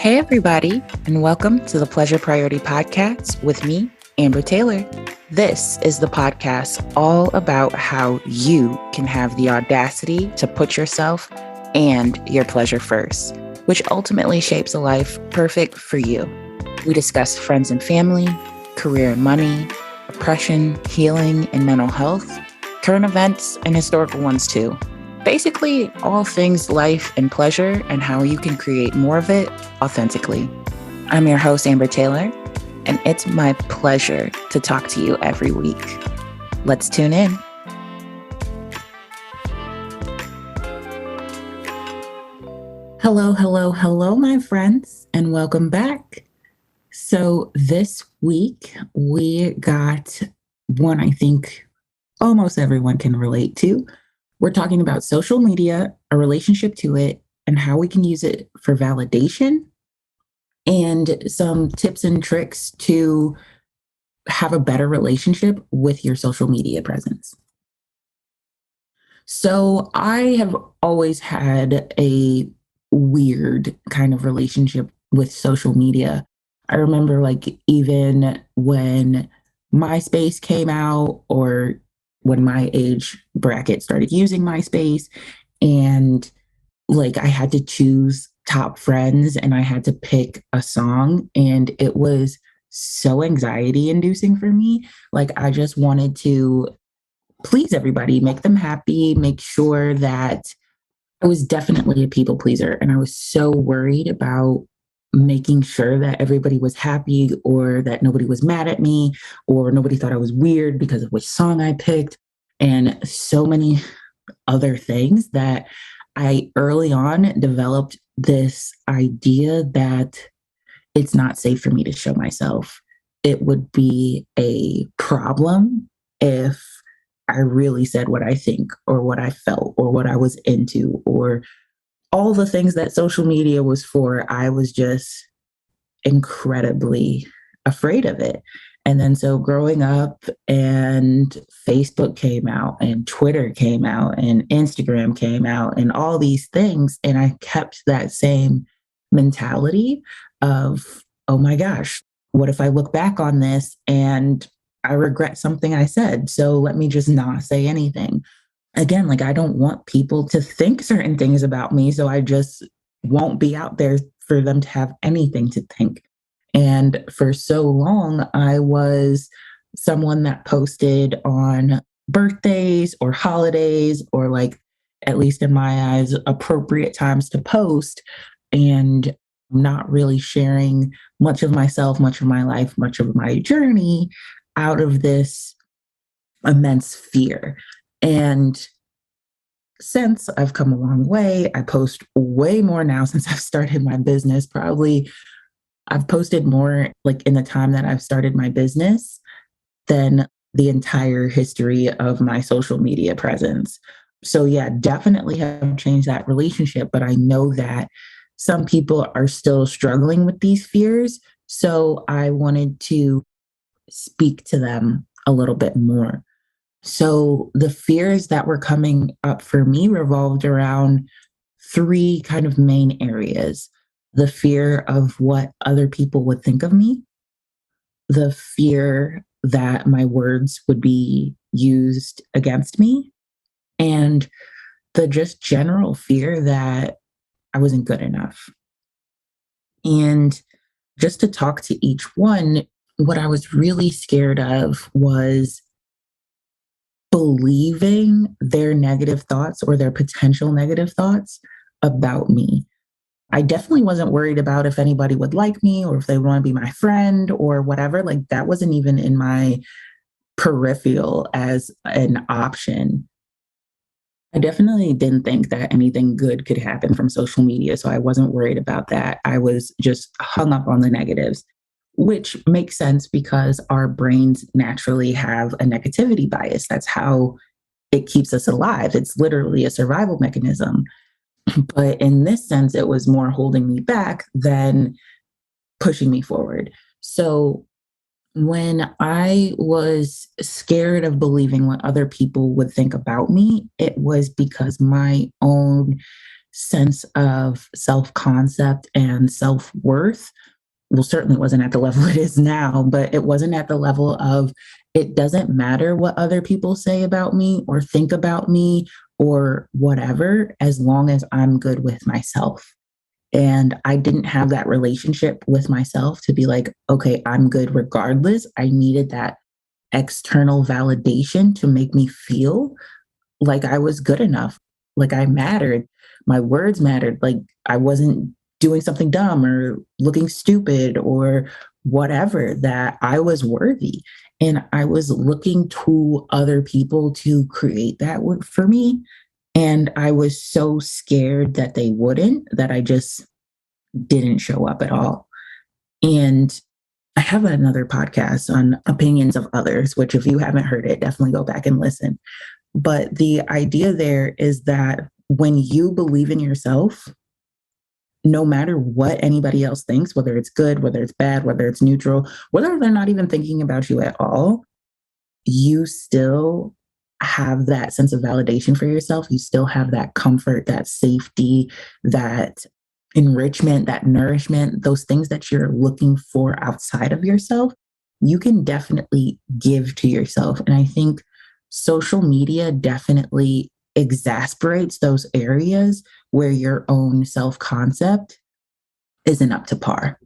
Hey, everybody, and welcome to the Pleasure Priority Podcast with me, Amber Taylor. This is the podcast all about how you can have the audacity to put yourself and your pleasure first, which ultimately shapes a life perfect for you. We discuss friends and family, career and money, oppression, healing, and mental health, current events, and historical ones too. Basically, all things life and pleasure and how you can create more of it authentically. I'm your host, Amber Taylor, and it's my pleasure to talk to you every week. Let's tune in. Hello, my friends, and welcome back. So this week, we got one I think almost everyone can relate to. We're talking about social media, a relationship to it, and how we can use it for validation, and some tips and tricks to have a better relationship with your social media presence. So I have always had a weird kind of relationship with social media. I remember even when MySpace came out, or when my age bracket started using MySpace, and I had to choose top friends and I had to pick a song, and it was so anxiety inducing for me. I just wanted to please everybody, make them happy, make sure that I was definitely a people pleaser. And I was so worried about making sure that everybody was happy, or that nobody was mad at me, or nobody thought I was weird because of which song I picked, and so many other things, that I early on developed this idea that it's not safe for me to show myself. It would be a problem if I really said what I think, or what I felt, or what I was into, or all the things that social media was for. I was just incredibly afraid of it. And then so growing up, and Facebook came out, and Twitter came out, and Instagram came out, and all these things. And I kept that same mentality of, oh my gosh, what if I look back on this and I regret something I said? So let me just not say anything. Again, I don't want people to think certain things about me, so I just won't be out there for them to have anything to think. And for so long, I was someone that posted on birthdays or holidays, or at least in my eyes, appropriate times to post, and not really sharing much of myself, much of my life, much of my journey, out of this immense fear. And since I've come a long way, I post way more now since I've started my business. Probably I've posted more in the time that I've started my business than the entire history of my social media presence. So yeah, definitely have changed that relationship, but I know that some people are still struggling with these fears. So I wanted to speak to them a little bit more. So the fears that were coming up for me revolved around three kind of main areas: the fear of what other people would think of me, the fear that my words would be used against me, and the just general fear that I wasn't good enough. And just to talk to each one, what I was really scared of was believing their negative thoughts, or their potential negative thoughts about me. I definitely wasn't worried about if anybody would like me, or if they want to be my friend, or whatever. That wasn't even in my peripheral as an option. I definitely didn't think that anything good could happen from social media. So I wasn't worried about that. I was just hung up on the negatives, which makes sense because our brains naturally have a negativity bias. That's how it keeps us alive. It's literally a survival mechanism. But in this sense, it was more holding me back than pushing me forward. So when I was scared of believing what other people would think about me, it was because my own sense of self concept and self worth, well, certainly wasn't at the level it is now, but it wasn't at the level of it doesn't matter what other people say about me or think about me or whatever, as long as I'm good with myself. And I didn't have that relationship with myself to be like, okay, I'm good regardless. I needed that external validation to make me feel like I was good enough, like I mattered. My words mattered, like I wasn't doing something dumb or looking stupid or whatever, that I was worthy. And I was looking to other people to create that for me. And I was so scared that they wouldn't, that I just didn't show up at all. And I have another podcast on opinions of others, which if you haven't heard it, definitely go back and listen. But the idea there is that when you believe in yourself, no matter what anybody else thinks, whether it's good, whether it's bad, whether it's neutral, whether they're not even thinking about you at all, you still have that sense of validation for yourself. You still have that comfort, that safety, that enrichment, that nourishment, those things that you're looking for outside of yourself, you can definitely give to yourself. And I think social media definitely exasperates those areas where your own self concept isn't up to par.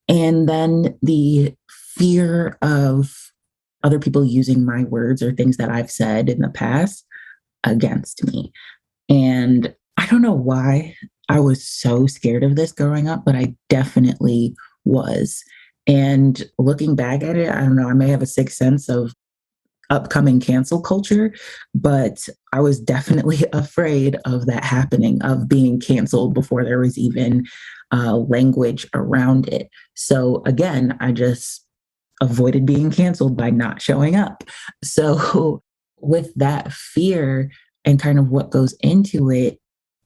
And then the fear of other people using my words or things that I've said in the past against me. And I don't know why I was so scared of this growing up, but I definitely was. And looking back at it, I don't know, I may have a sixth sense of upcoming cancel culture, but I was definitely afraid of that happening, of being canceled before there was even language around it. So again, I just avoided being canceled by not showing up. So with that fear and kind of what goes into it,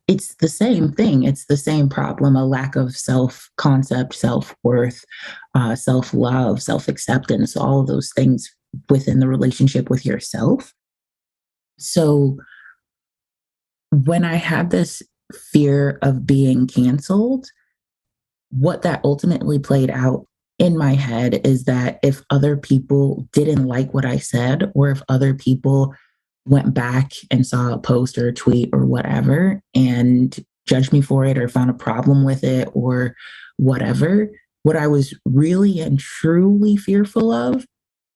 it's the same thing. It's the same problem, a lack of self concept, self worth, self love, self acceptance, all of those things within the relationship with yourself. So when I had this fear of being canceled, what that ultimately played out in my head is that if other people didn't like what I said, or if other people went back and saw a post or a tweet or whatever and judged me for it or found a problem with it or whatever, what I was really and truly fearful of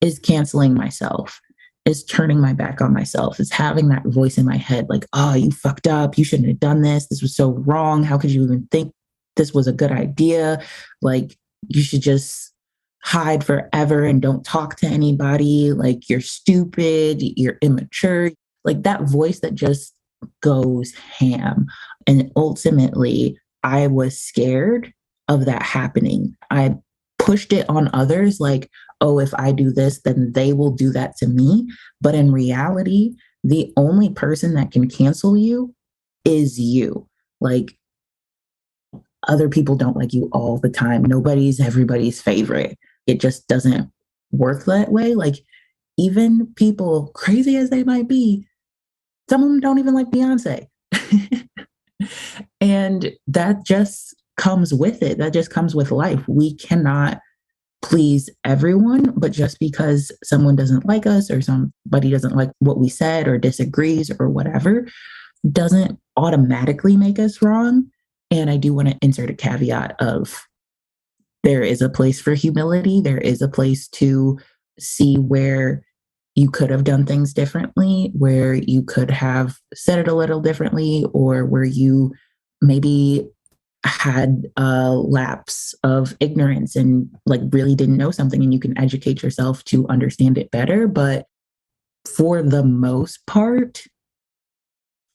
is canceling myself, is turning my back on myself, is having that voice in my head like, oh, you fucked up. You shouldn't have done this. This was so wrong. How could you even think this was a good idea? Like, you should just hide forever and don't talk to anybody. Like, you're stupid, you're immature. Like that voice that just goes ham. And ultimately, I was scared of that happening. I pushed it on others like, oh, if I do this, then they will do that to me. But in reality, the only person that can cancel you is you. Like, other people don't like you all the time. Nobody's everybody's favorite. It just doesn't work that way. Like, even people, crazy as they might be, some of them don't even like Beyonce. And that just comes with it. That just comes with life. We cannot please everyone, but just because someone doesn't like us or somebody doesn't like what we said or disagrees or whatever, doesn't automatically make us wrong. And I do want to insert a caveat of there is a place for humility. There is a place to see where you could have done things differently, where you could have said it a little differently, or where you maybe had a lapse of ignorance and like really didn't know something and you can educate yourself to understand it better. But for the most part,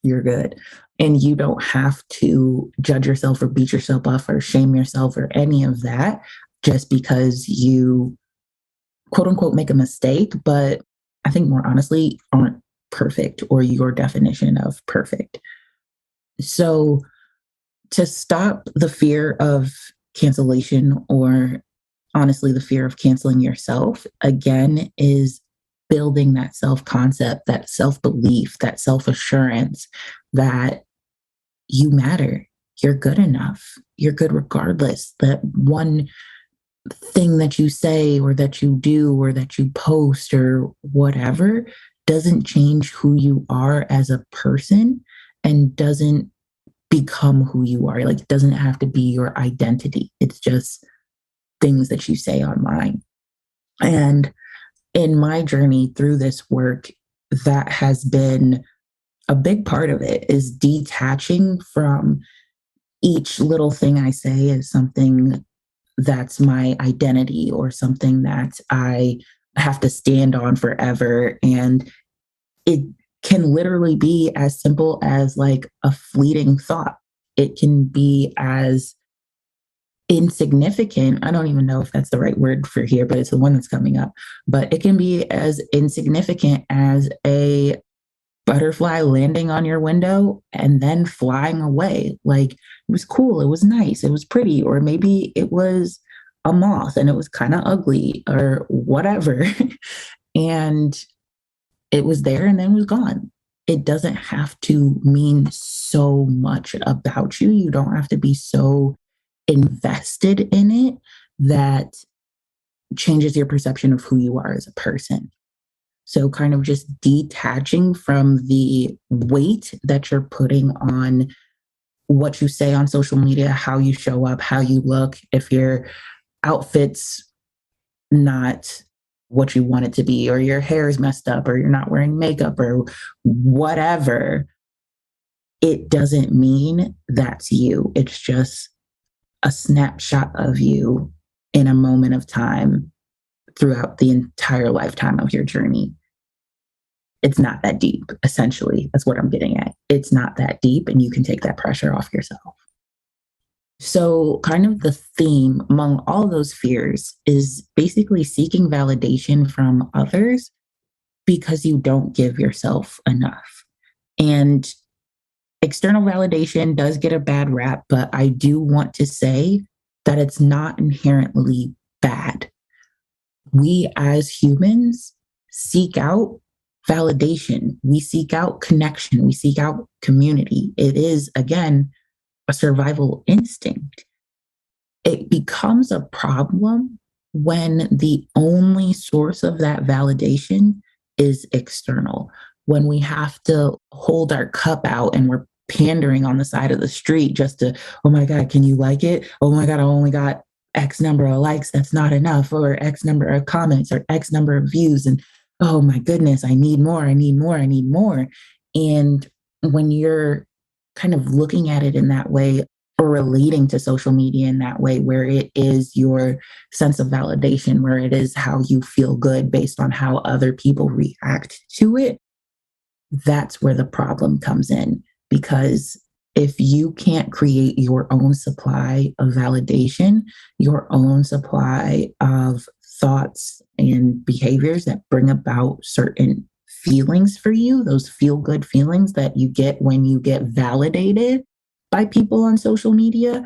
you're good. And you don't have to judge yourself or beat yourself up or shame yourself or any of that just because you quote unquote make a mistake. But I think more honestly, aren't perfect or your definition of perfect. So to stop the fear of cancellation or honestly the fear of canceling yourself again is building that self concept, that self belief, that self assurance that you matter. You're good enough. You're good regardless. That one thing that you say or that you do or that you post or whatever doesn't change who you are as a person and doesn't become who you are. Like, it doesn't have to be your identity. It's just things that you say online. And in my journey through this work, that has been a big part of it, is detaching from each little thing I say as something that's my identity or something that I have to stand on forever. And it can literally be as simple as like a fleeting thought. It can be as insignificant. I don't even know if that's the right word for here, but it's the one that's coming up. But it can be as insignificant as a butterfly landing on your window and then flying away. Like, it was cool, it was nice, it was pretty, or maybe it was a moth and it was kind of ugly or whatever. And it was there and then was gone. It doesn't have to mean so much about you. You don't have to be so invested in it that changes your perception of who you are as a person. So, kind of just detaching from the weight that you're putting on what you say on social media, how you show up, how you look, if your outfit's not what you want it to be, or your hair is messed up, or you're not wearing makeup, or whatever, it doesn't mean that's you. It's just a snapshot of you in a moment of time throughout the entire lifetime of your journey. It's not that deep, essentially. That's what I'm getting at. It's not that deep, and you can take that pressure off yourself. So, kind of the theme among all those fears is basically seeking validation from others because you don't give yourself enough. And external validation does get a bad rap, but I do want to say that it's not inherently bad. We as humans seek out validation, we seek out connection, we seek out community. It is, again, a survival instinct. It becomes a problem when the only source of that validation is external. When we have to hold our cup out and we're pandering on the side of the street just to, oh my God, can you like it? Oh my God, I only got X number of likes. That's not enough. Or X number of comments or X number of views. And oh my goodness, I need more, I need more, I need more. And when you're kind of looking at it in that way, or relating to social media in that way, where it is your sense of validation, where it is how you feel good based on how other people react to it, that's where the problem comes in. Because if you can't create your own supply of validation, your own supply of thoughts and behaviors that bring about certain feelings for you, those feel good feelings that you get when you get validated by people on social media,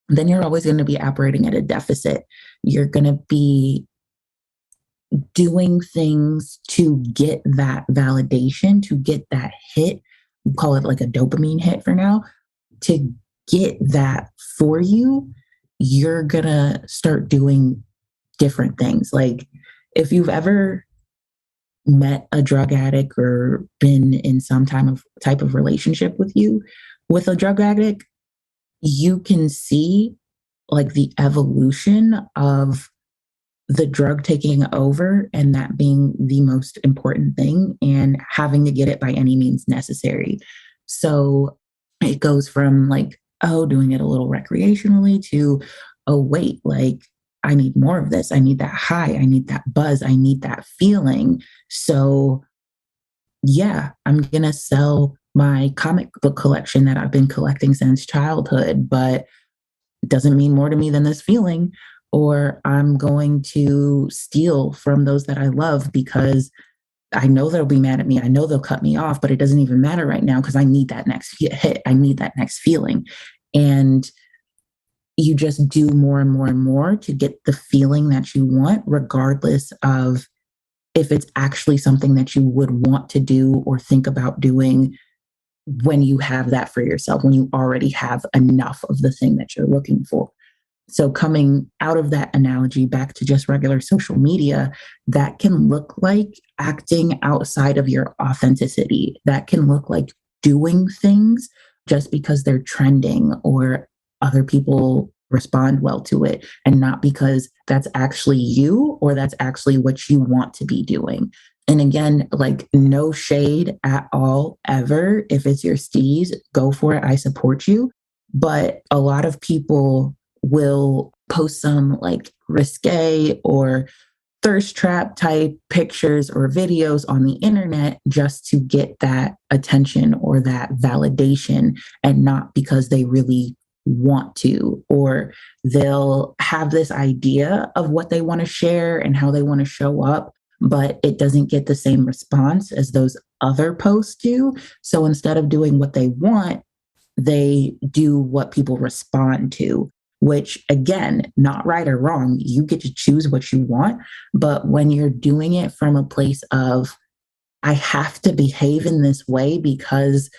then you're always going to be operating at a deficit. You're going to be doing things to get that validation, to get that hit. We call it like a dopamine hit for now. To get that for you, you're going to start doing different things. Like, if you've ever met a drug addict or been in some type of relationship with a drug addict, you can see like the evolution of the drug taking over and that being the most important thing and having to get it by any means necessary. So it goes from like, oh, doing it a little recreationally to, oh, wait, like, I need more of this. I need that high. I need that buzz. I need that feeling. So, yeah, I'm going to sell my comic book collection that I've been collecting since childhood, but it doesn't mean more to me than this feeling. Or I'm going to steal from those that I love because I know they'll be mad at me. I know they'll cut me off, but it doesn't even matter right now because I need that next hit. I need that next feeling. And you just do more and more and more to get the feeling that you want, regardless of if it's actually something that you would want to do or think about doing when you have that for yourself, when you already have enough of the thing that you're looking for. So, coming out of that analogy back to just regular social media, that can look like acting outside of your authenticity. That can look like doing things just because they're trending or other people respond well to it, and not because that's actually you or that's actually what you want to be doing. And again, like no shade at all, ever. If it's your steez, go for it. I support you. But a lot of people will post some like risque or thirst trap type pictures or videos on the internet just to get that attention or that validation, and not because they really want to. Or they'll have this idea of what they want to share and how they want to show up, but it doesn't get the same response as those other posts do. So instead of doing what they want, they do what people respond to, which again, not right or wrong. You get to choose what you want. But when you're doing it from a place of, I have to behave in this way because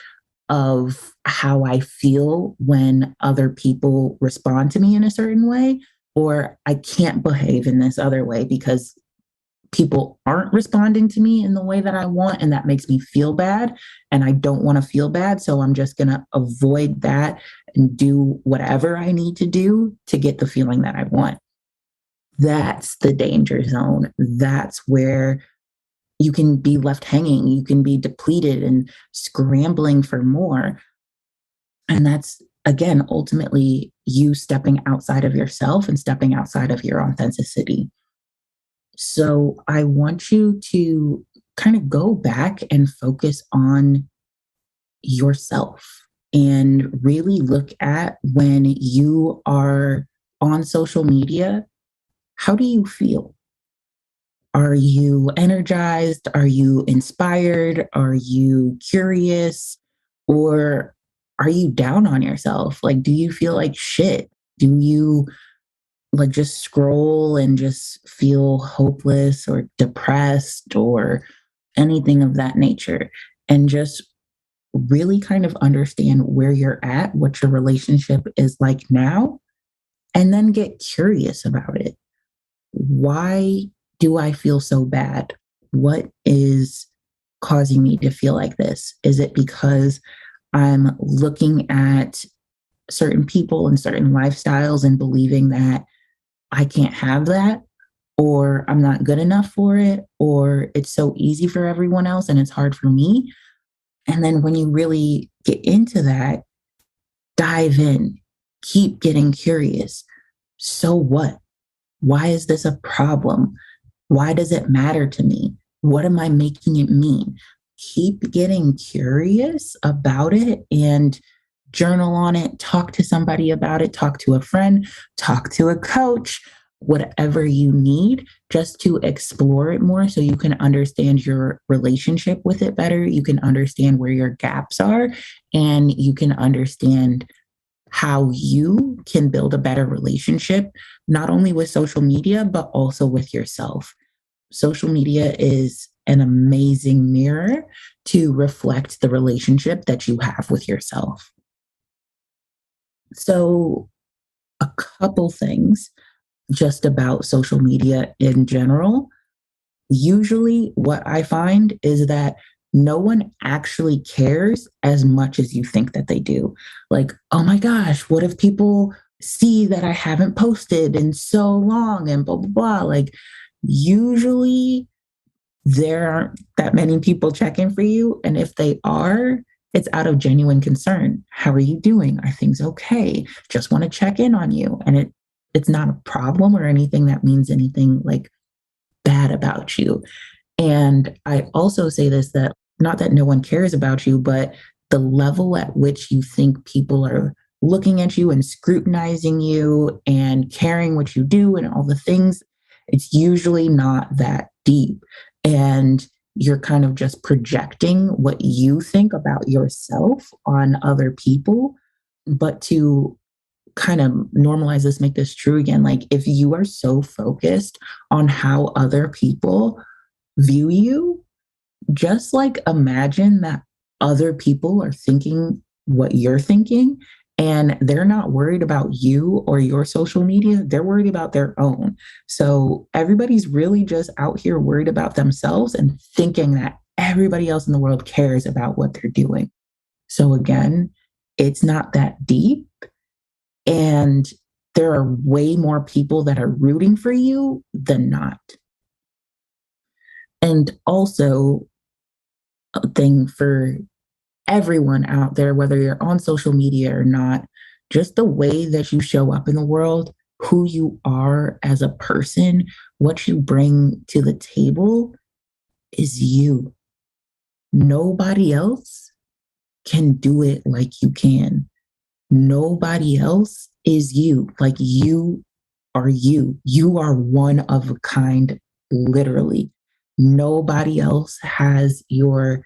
of how I feel when other people respond to me in a certain way, or I can't behave in this other way because people aren't responding to me in the way that I want, and that makes me feel bad, and I don't want to feel bad, so I'm just going to avoid that and do whatever I need to do to get the feeling that I want. That's the danger zone. That's where you can be left hanging, you can be depleted and scrambling for more. And that's, again, ultimately you stepping outside of yourself and stepping outside of your authenticity. So I want you to kind of go back and focus on yourself and really look at, when you are on social media, how do you feel? Are you energized? Are you inspired? Are you curious? Or are you down on yourself? Like, do you feel like shit? Do you like just scroll and just feel hopeless or depressed or anything of that nature? And just really kind of understand where you're at, what your relationship is like now, and then get curious about it. Why do I feel so bad? What is causing me to feel like this? Is it because I'm looking at certain people and certain lifestyles and believing that I can't have that, or I'm not good enough for it, or it's so easy for everyone else and it's hard for me? And then when you really get into that, dive in, keep getting curious. So what? Why is this a problem? Why does it matter to me? What am I making it mean? Keep getting curious about it and journal on it, talk to somebody about it, talk to a friend, talk to a coach, whatever you need, just to explore it more so you can understand your relationship with it better. You can understand where your gaps are, and you can understand how you can build a better relationship, not only with social media, but also with yourself. Social media is an amazing mirror to reflect the relationship that you have with yourself. So, a couple things just about social media in general. Usually, what I find is that no one actually cares as much as you think that they do. Like, oh my gosh, what if people see that I haven't posted in so long and blah, blah, blah? Like, usually there aren't that many people checking for you. And if they are, it's out of genuine concern. How are you doing? Are things okay? Just want to check in on you. And it's not a problem or anything that means anything like bad about you. And I also say this, that not that no one cares about you, but the level at which you think people are looking at you and scrutinizing you and caring what you do and all the things, it's usually not that deep. And you're kind of just projecting what you think about yourself on other people. But to kind of normalize this, make this true again, like if you are so focused on how other people view you, just like imagine that other people are thinking what you're thinking, and they're not worried about you or your social media. They're worried about their own. So everybody's really just out here worried about themselves and thinking that everybody else in the world cares about what they're doing. So again, it's not that deep. And there are way more people that are rooting for you than not. And also, a thing for everyone out there, whether you're on social media or not, just the way that you show up in the world, who you are as a person, what you bring to the table is you. Nobody else can do it like you can. Nobody else is you. Like you are you. You are one of a kind, literally. Nobody else has your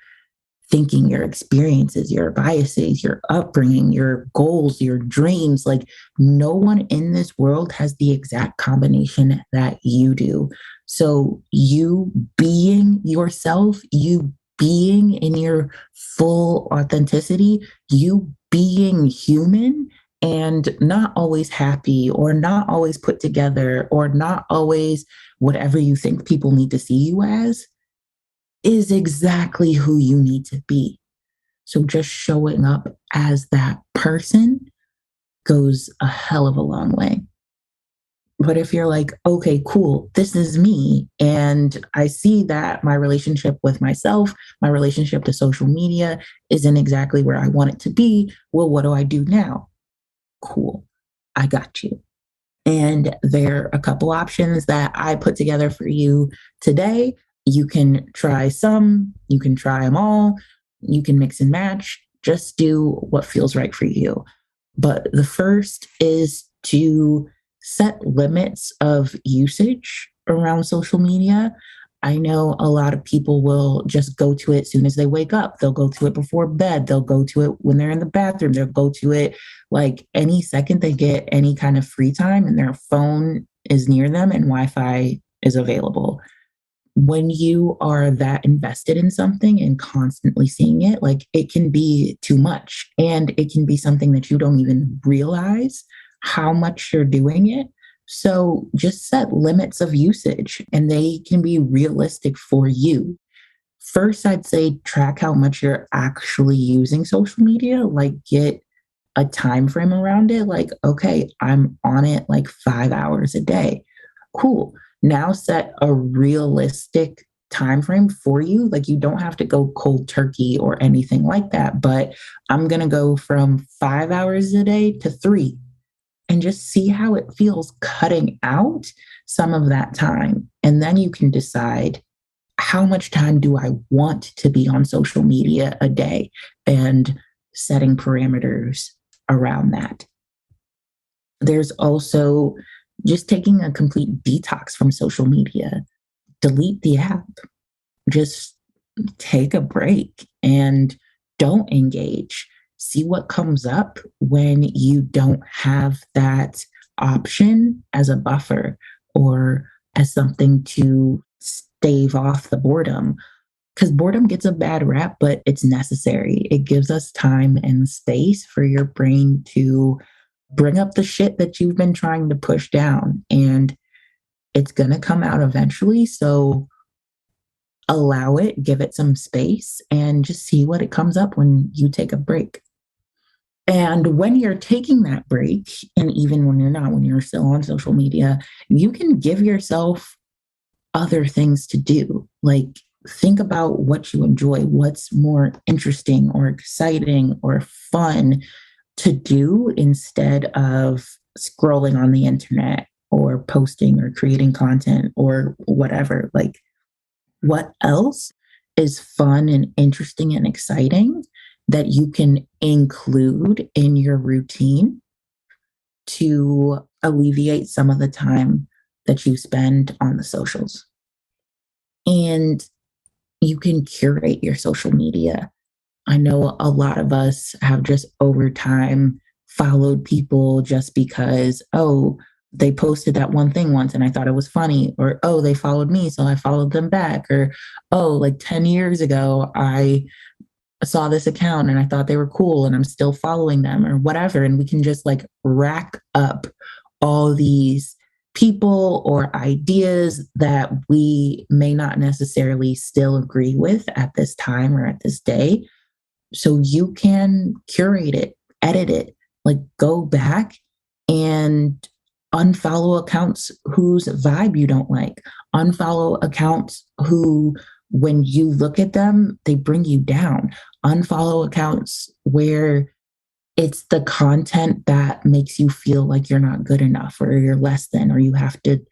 thinking, your experiences, your biases, your upbringing, your goals, your dreams. Like no one in this world has the exact combination that you do. So you being yourself, you being in your full authenticity, you being human and not always happy or not always put together or not always whatever you think people need to see you as is exactly who you need to be. So just showing up as that person goes a hell of a long way. But if you're like, okay, cool, this is me, and I see that my relationship with myself, my relationship to social media isn't exactly where I want it to be, well, what do I do now? Cool, I got you. And there are a couple options that I put together for you today. You can try some, you can try them all, you can mix and match. Just do what feels right for you. But the first is to set limits of usage around social media. I know a lot of people will just go to it as soon as they wake up. They'll go to it before bed. They'll go to it when they're in the bathroom. They'll go to it like any second they get any kind of free time and their phone is near them and Wi Fi is available. When you are that invested in something and constantly seeing it, like it can be too much and it can be something that you don't even realize how much you're doing it. So just set limits of usage and they can be realistic for you. First, I'd say track how much you're actually using social media, like get a time frame around it. Like, okay, I'm on it like 5 hours a day. Cool. Now set a realistic time frame for you. Like you don't have to go cold turkey or anything like that, but I'm going to go from 5 hours a day to 3 and just see how it feels cutting out some of that time. And then you can decide how much time do I want to be on social media a day and setting parameters around that. There's also just taking a complete detox from social media. Delete the app. Just take a break and don't engage. See what comes up when you don't have that option as a buffer or as something to stave off the boredom. Because boredom gets a bad rap, but it's necessary. It gives us time and space for your brain to bring up the shit that you've been trying to push down. And it's going to come out eventually. So allow it, give it some space, and just see what it comes up when you take a break. And when you're taking that break, and even when you're not, when you're still on social media, you can give yourself other things to do. Like think about what you enjoy, what's more interesting or exciting or fun to do instead of scrolling on the internet or posting or creating content or whatever. Like, what else is fun and interesting and exciting that you can include in your routine to alleviate some of the time that you spend on the socials? And you can curate your social media. I know a lot of us have just over time followed people just because, oh, they posted that one thing once and I thought it was funny, or oh, they followed me, so I followed them back, or oh, like 10 years ago, I saw this account and I thought they were cool and I'm still following them or whatever. And we can just like rack up all these people or ideas that we may not necessarily still agree with at this time or at this day. So you can curate it, edit it, like go back and unfollow accounts whose vibe you don't like, unfollow accounts who, when you look at them, they bring you down, unfollow accounts where it's the content that makes you feel like you're not good enough or you're less than, or you have to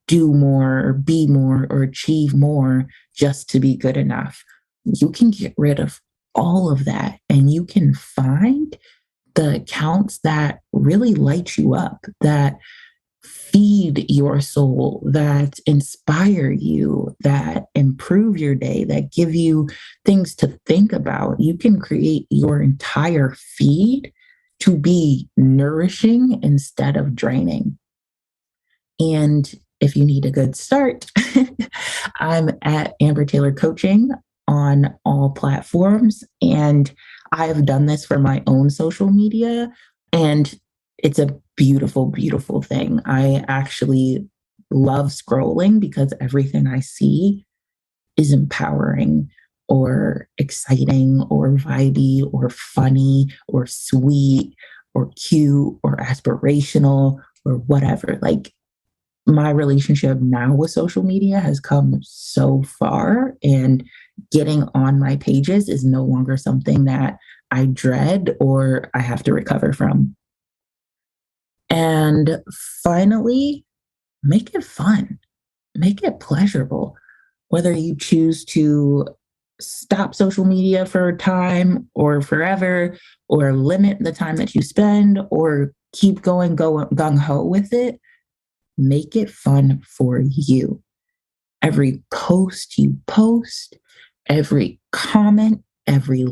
do more or be more or achieve more just to be good enough. You can get rid of all of that and you can find the accounts that really light you up, that feed your soul, that inspire you, that improve your day, that give you things to think about. You can create your entire feed to be nourishing instead of draining. And if you need a good start, I'm at Amber Taylor Coaching on all platforms. And I have done this for my own social media. And it's a beautiful, beautiful thing. I actually love scrolling because everything I see is empowering or exciting or vibey or funny or sweet or cute or aspirational or whatever. Like my relationship now with social media has come so far, and getting on my pages is no longer something that I dread or I have to recover from. And finally, make it fun, make it pleasurable. Whether you choose to stop social media for a time or forever, or limit the time that you spend, or keep going gung ho with it, make it fun for you. Every post you post, every comment, every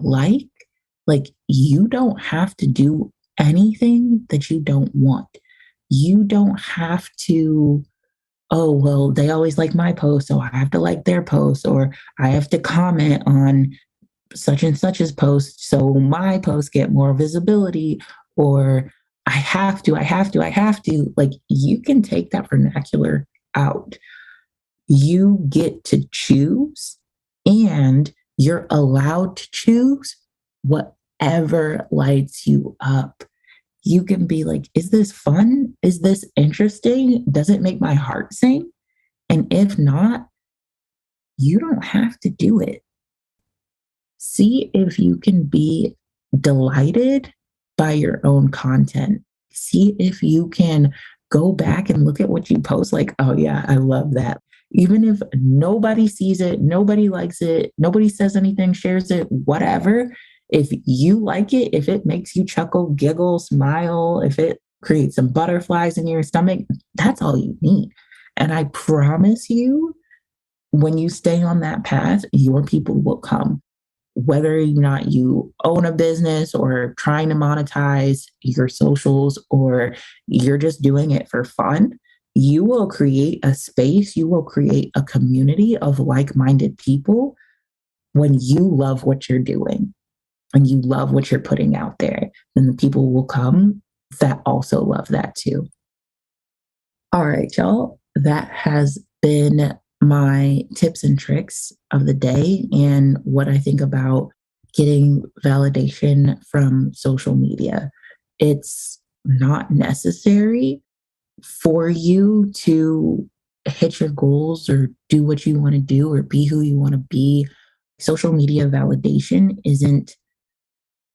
like you don't have to do anything that you don't want. You don't have to, oh, well, they always like my post, so I have to like their post, or I have to comment on such and such's post so my posts get more visibility, or I have to. Like you can take that vernacular out. You get to choose, and you're allowed to choose whatever lights you up. You can be like, is this fun? Is this interesting? Does it make my heart sing? And if not, you don't have to do it. See if you can be delighted by your own content. See if you can go back and look at what you post, like, oh, yeah, I love that. Even if nobody sees it, nobody likes it, nobody says anything, shares it, whatever. If you like it, if it makes you chuckle, giggle, smile, if it creates some butterflies in your stomach, that's all you need. And I promise you, when you stay on that path, your people will come. Whether or not you own a business or trying to monetize your socials, or you're just doing it for fun, you will create a space, you will create a community of like-minded people when you love what you're doing and you love what you're putting out there. Then the people will come that also love that too. All right, y'all. That has been my tips and tricks of the day and what I think about getting validation from social media. It's not necessary for you to hit your goals or do what you want to do or be who you want to be. Social media validation isn't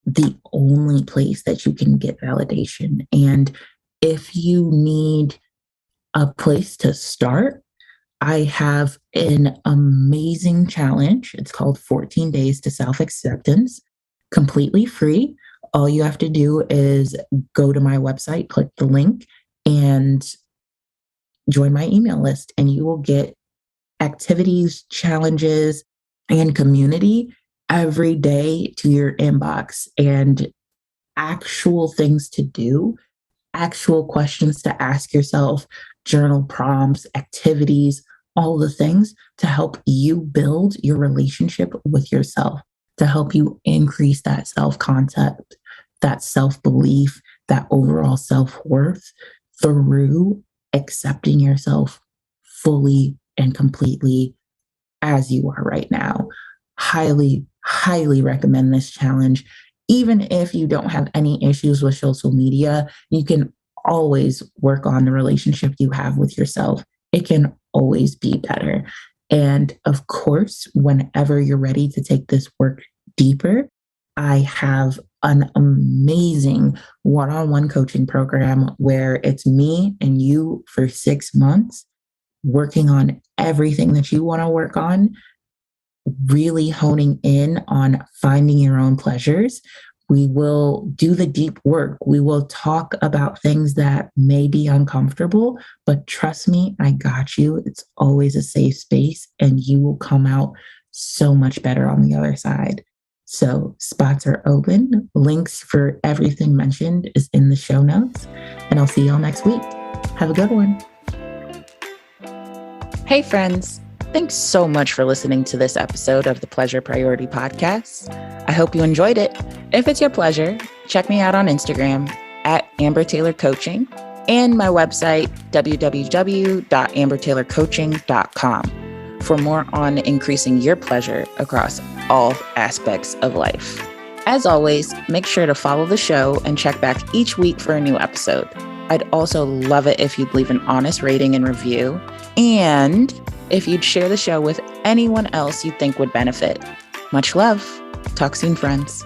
the only place that you can get validation. And if you need a place to start, I have an amazing challenge. It's called 14 Days to Self Acceptance, completely free. All you have to do is go to my website, click the link, and join my email list, and you will get activities, challenges, and community every day to your inbox, and actual things to do, actual questions to ask yourself, journal prompts, activities, all the things to help you build your relationship with yourself. to help you increase that self-concept, that self-belief, that overall self-worth through accepting yourself fully and completely as you are right now. Highly, highly recommend this challenge. Even if you don't have any issues with social media, you can always work on the relationship you have with yourself. It can always be better. And of course, whenever you're ready to take this work deeper, I have an amazing one-on-one coaching program where it's me and you for 6 months working on everything that you want to work on, really honing in on finding your own pleasures. We will do the deep work. We will talk about things that may be uncomfortable, but trust me, I got you. It's always a safe space, and you will come out so much better on the other side. So spots are open. Links for everything mentioned is in the show notes, and I'll see y'all next week. Have a good one. Hey, friends. Thanks so much for listening to this episode of the Pleasure Priority Podcast. I hope you enjoyed it. If it's your pleasure, check me out on Instagram at Amber Taylor Coaching and my website, www.ambertaylorcoaching.com, for more on increasing your pleasure across all aspects of life. As always, make sure to follow the show and check back each week for a new episode. I'd also love it if you'd leave an honest rating and review, and if you'd share the show with anyone else you think would benefit. Much love. Talk soon, friends.